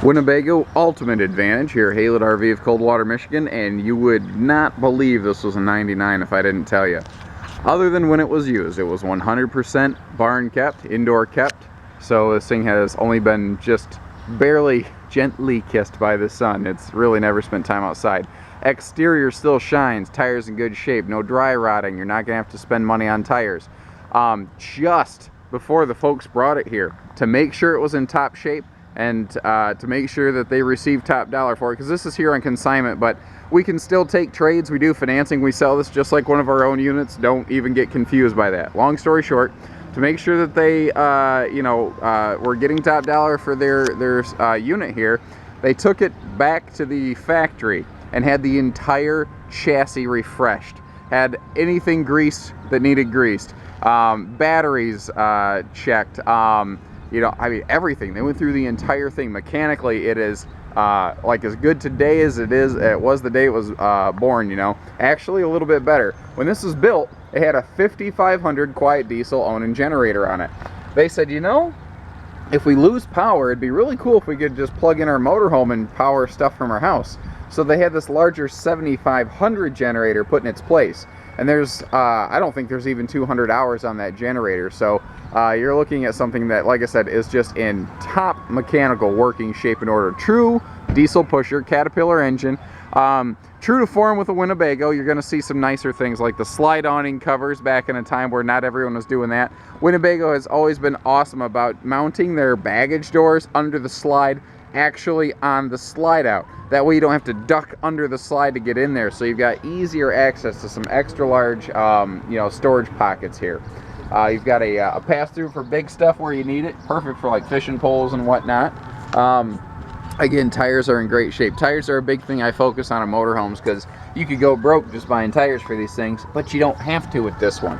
Winnebago Ultimate Advantage here at Haylett RV of Coldwater, Michigan, and you would not believe this was a 99 if I didn't tell you. Other than when it was used, it was 100% barn kept, indoor kept, so this thing has only been just barely gently kissed by the sun. It's really never spent time outside. Exterior still shines, tires in good shape, no dry rotting, you're not going to have to spend money on tires. Just before the folks brought it here, to make sure it was in top shape, and to make sure that they receive top dollar for it, because this is here on consignment, but we can still take trades. We do financing. We sell this just like one of our own units. Don't even get confused by that. Long story short, to make sure that they were getting top dollar for their unit here, they took it back to the factory and had the entire chassis refreshed, had anything greased that needed greased, batteries checked, I mean, everything. They went through the entire thing. Mechanically, it is like as good today as it was the day it was born, Actually, a little bit better. When this was built, it had a 5500 quiet diesel Onan generator on it. They said, if we lose power, it'd be really cool if we could just plug in our motorhome and power stuff from our house. So they had this larger 7500 generator put in its place. And there's, I don't think there's even 200 hours on that generator. So you're looking at something that, like I said, is just in top mechanical working shape and order. True diesel pusher, Caterpillar engine. True to form with a Winnebago, you're going to see some nicer things like the slide awning covers back in a time where not everyone was doing that. Winnebago has always been awesome about mounting their baggage doors under the slide, actually on the slide out. That way you don't have to duck under the slide to get in there, so you've got easier access to some extra large storage pockets here. You've got a pass-through for big stuff where you need it, perfect for like fishing poles and whatnot. Again, tires are in great shape. Tires are a big thing I focus on in motorhomes because you could go broke just buying tires for these things, but you don't have to with this one.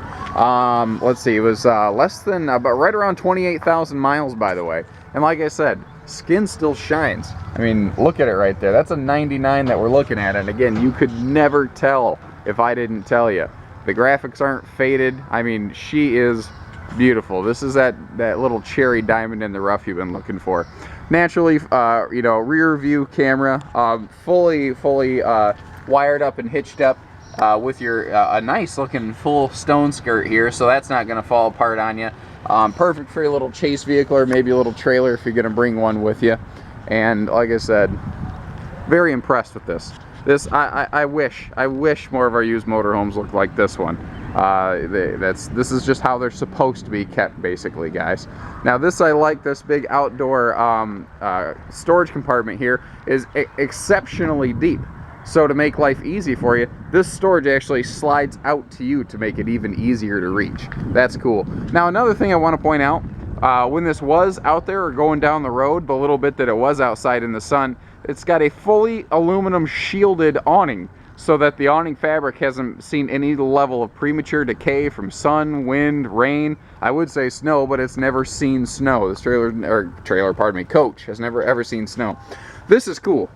Let's see, it was less than, about right around 28,000 miles, by the way. And like I said, skin still shines. I mean, look at it right there. That's a 99 that we're looking at. And again, you could never tell if I didn't tell you. The graphics aren't faded. I mean, she is beautiful. This is that little cherry diamond in the rough you've been looking for. Naturally, rear view camera, fully wired up and hitched up with your a nice looking full stone skirt here, so that's not going to fall apart on you. Perfect for your little chase vehicle or maybe a little trailer if you're going to bring one with you. And like I said, very impressed with this. I wish more of our used motorhomes looked like this one. This is just how they're supposed to be kept, basically, guys. Now this, I like this big outdoor storage compartment here is exceptionally deep. So to make life easy for you, this storage actually slides out to you to make it even easier to reach. That's cool. Now another thing I want to point out, when this was out there or going down the road, the little bit that it was outside in the sun, it's got a fully aluminum shielded awning so that the awning fabric hasn't seen any level of premature decay from sun, wind, rain. I would say snow, but it's never seen snow. This coach has never ever seen snow. This is cool.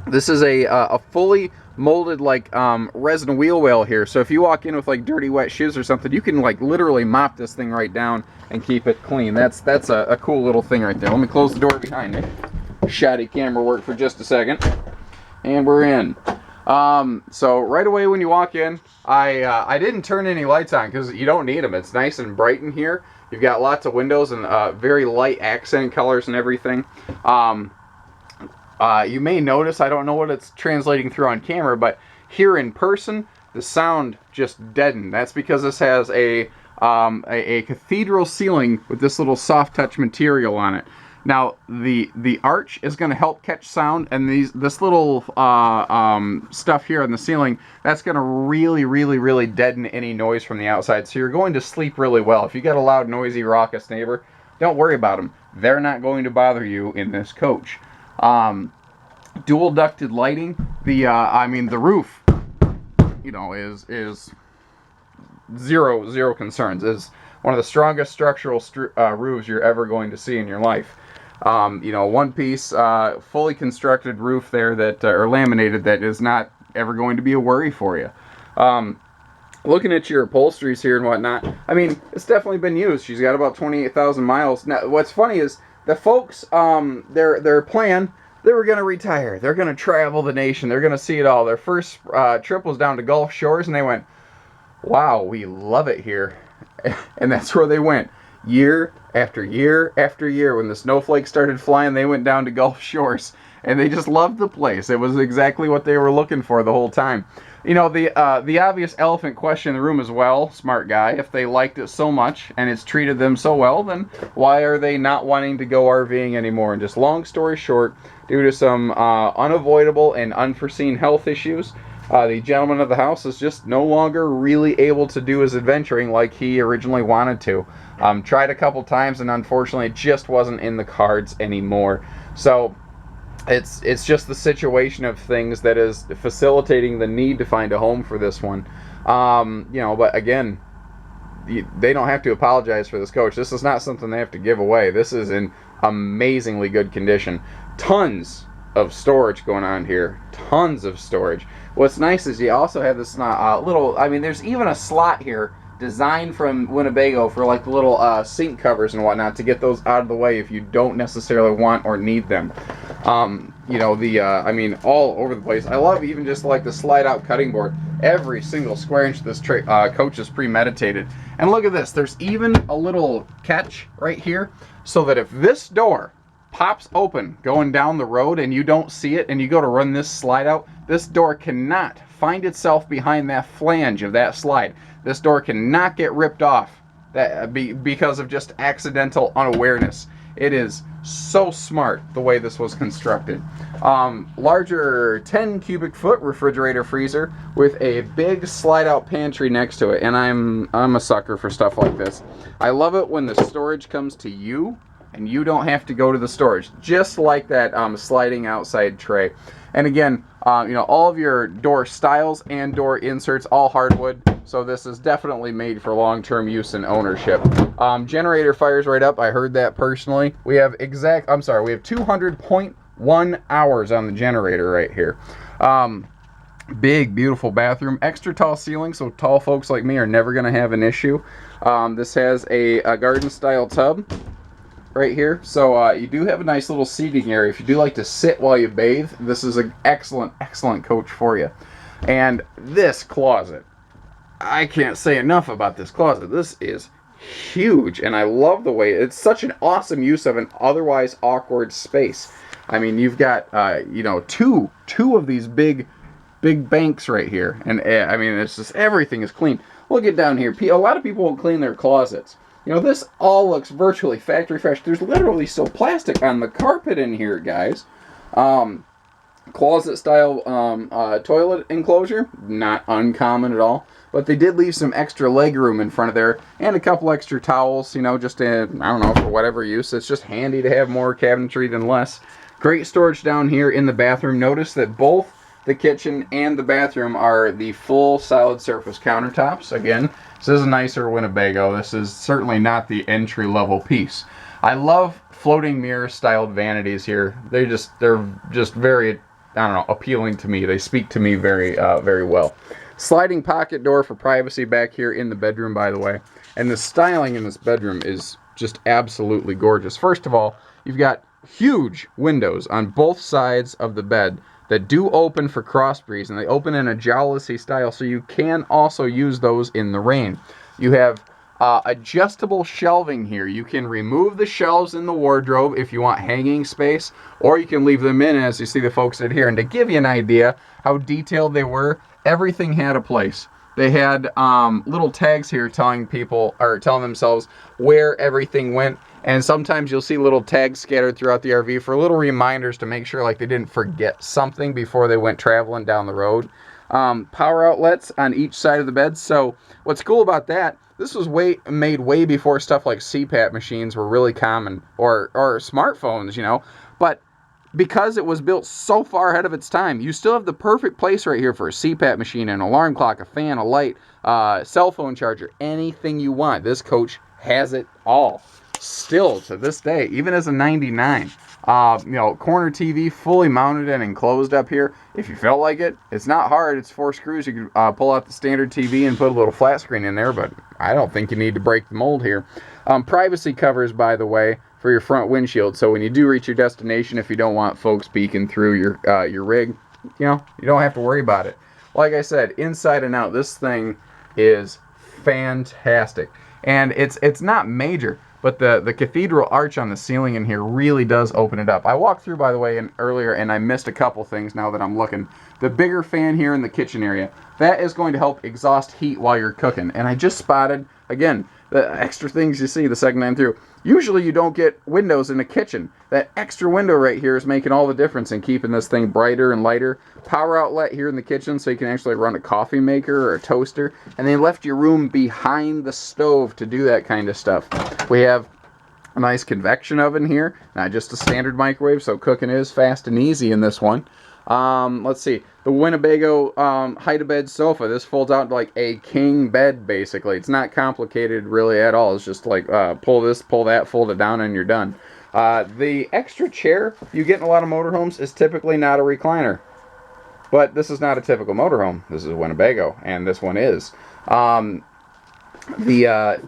This is a fully molded resin wheel well here. So if you walk in with like dirty wet shoes or something, you can like literally mop this thing right down and keep it clean. That's a cool little thing right there. Let me close the door behind me. Shoddy camera work for just a second, and we're in. So right away when you walk in, I didn't turn any lights on because you don't need them. It's nice and bright in here. You've got lots of windows and very light accent colors and everything. You may notice, I don't know what it's translating through on camera, but here in person, the sound just deadened. That's because this has a cathedral ceiling with this little soft touch material on it. Now the arch is going to help catch sound, and this little stuff here on the ceiling, that's going to really deaden any noise from the outside. So you're going to sleep really well. If you got a loud, noisy, raucous neighbor, don't worry about them. They're not going to bother you in this coach. Dual ducted lighting. The roof, is zero concerns. Is one of the strongest structural roofs you're ever going to see in your life. One piece, fully constructed roof there that, or laminated, that is not ever going to be a worry for you. Looking at your upholsteries here and whatnot, I mean, it's definitely been used. She's got about 28,000 miles. Now, what's funny is the folks, their plan, they were going to retire. They're going to travel the nation. They're going to see it all. Their first trip was down to Gulf Shores, and they went, wow, we love it here. And that's where they went. Year after year after year. When the snowflakes started flying, they went down to Gulf Shores. And they just loved the place. It was exactly what they were looking for the whole time. You know, the obvious elephant question in the room as well, smart guy, if they liked it so much and it's treated them so well, then why are they not wanting to go RVing anymore? And just long story short, due to some unavoidable and unforeseen health issues, the gentleman of the house is just no longer really able to do his adventuring like he originally wanted to. Tried a couple times, and unfortunately it just wasn't in the cards anymore. So it's just the situation of things that is facilitating the need to find a home for this one. You know, but again, they don't have to apologize for this coach. This is not something they have to give away. This is in amazingly good condition. Tons of storage going on here. Tons of storage. What's nice is you also have this little, I mean, there's even a slot here designed from Winnebago for like the little sink covers and whatnot to get those out of the way if you don't necessarily want or need them. You know, I mean, all over the place. I love even just like the slide out cutting board. Every single square inch of this coach is premeditated. And look at this. There's even a little catch right here so that if this door pops open going down the road and you don't see it and you go to run this slide out, this door cannot find itself behind that flange of that slide. This door cannot get ripped off because of just accidental unawareness. It is so smart the way this was constructed. Larger 10 cubic foot refrigerator freezer with a big slide out pantry next to it. And I'm a sucker for stuff like this. I love it when the storage comes to you and you don't have to go to the storage, just like that sliding outside tray. And again, you know, all of your door styles and door inserts, all hardwood, so this is definitely made for long-term use and ownership. Generator fires right up. I heard that personally. We have 200.1 hours on the generator right here. Big, beautiful bathroom, extra tall ceiling, so tall folks like me are never going to have an issue. This has a garden-style tub right here, so you do have a nice little seating area. If you do like to sit while you bathe, this is an excellent coach for you. And this closet, I can't say enough about this closet. This is huge, and I love the way it's such an awesome use of an otherwise awkward space. I mean, you've got you know, two of these big banks right here, and I mean, it's just everything is clean. Look at down here. A lot of people won't clean their closets. You know, this all looks virtually factory fresh. There's literally still plastic on the carpet in here, guys. Closet style toilet enclosure, not uncommon at all. But they did leave some extra leg room in front of there and a couple extra towels, you know, just I don't know, for whatever use. It's just handy to have more cabinetry than less. Great storage down here in the bathroom. Notice that both the kitchen and the bathroom are the full solid surface countertops. Again, this is a nicer Winnebago. This is certainly not the entry-level piece. I love floating mirror styled vanities here. They're just very, I don't know, appealing to me. They speak to me very well. Sliding pocket door for privacy back here in the bedroom, by the way. And the styling in this bedroom is just absolutely gorgeous. First of all, you've got huge windows on both sides of the bed that do open for cross breeze, and they open in a jalousie style, so you can also use those in the rain. You have adjustable shelving here. You can remove the shelves in the wardrobe if you want hanging space, or you can leave them in, as you see the folks did here. And to give you an idea how detailed they were, everything had a place. They had little tags here telling themselves where everything went. And sometimes you'll see little tags scattered throughout the RV for little reminders to make sure like they didn't forget something before they went traveling down the road. Power outlets on each side of the bed. So what's cool about that, this was made way before stuff like CPAP machines were really common, or smartphones, you know. But because it was built so far ahead of its time, you still have the perfect place right here for a CPAP machine, an alarm clock, a fan, a light, cell phone charger, anything you want. This coach has it all. Still to this day, even as a 99, you know, corner TV fully mounted and enclosed up here. If you felt like it, it's not hard. It's 4 screws. You can pull out the standard TV and put a little flat screen in there, but I don't think you need to break the mold here. Privacy covers, by the way, for your front windshield. So when you do reach your destination, if you don't want folks peeking through your rig, you know, you don't have to worry about it. Like I said, inside and out, this thing is fantastic. And it's not major, but the cathedral arch on the ceiling in here really does open it up. I walked through, by the way, earlier, and I missed a couple things now that I'm looking. The bigger fan here in the kitchen area, that is going to help exhaust heat while you're cooking. And I just spotted, again, the extra things you see the second time through. Usually you don't get windows in a kitchen. That extra window right here is making all the difference in keeping this thing brighter and lighter. Power outlet here in the kitchen so you can actually run a coffee maker or a toaster. And they left your room behind the stove to do that kind of stuff. We have a nice convection oven here. Not just a standard microwave, so cooking is fast and easy in this one. Let's see. The Winnebago hide-a-bed sofa. This folds out like a king bed, basically. It's not complicated really at all. It's just like pull this, pull that, fold it down, and you're done. The extra chair you get in a lot of motorhomes is typically not a recliner. But this is not a typical motorhome. This is a Winnebago, and this one is. The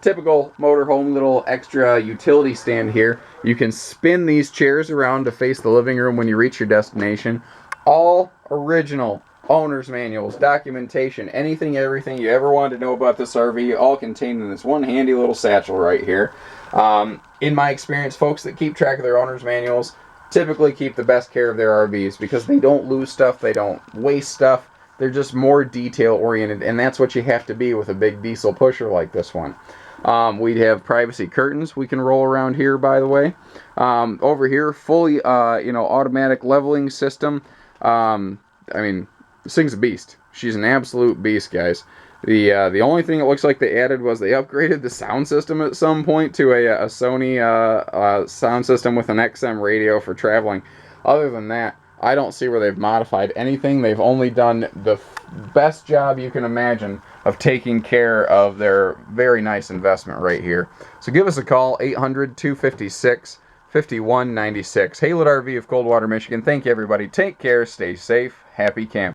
typical motorhome little extra utility stand here, you can spin these chairs around to face the living room when you reach your destination. All original owner's manuals, documentation, anything, everything you ever wanted to know about this RV, all contained in this one handy little satchel right here. In my experience, folks that keep track of their owner's manuals typically keep the best care of their RVs because they don't lose stuff, they don't waste stuff. They're just more detail oriented, and that's what you have to be with a big diesel pusher like this one. We have privacy curtains we can roll around here, by the way. Over here, fully automatic leveling system. I mean, this thing's a beast. She's an absolute beast, guys. The only thing it looks like they added was they upgraded the sound system at some point to a Sony sound system with an XM radio for traveling. Other than that, I don't see where they've modified anything. They've only done the best job you can imagine of taking care of their very nice investment right here. So give us a call, 800-256-5196. Haylett RV of Coldwater, Michigan. Thank you, everybody. Take care. Stay safe. Happy camping.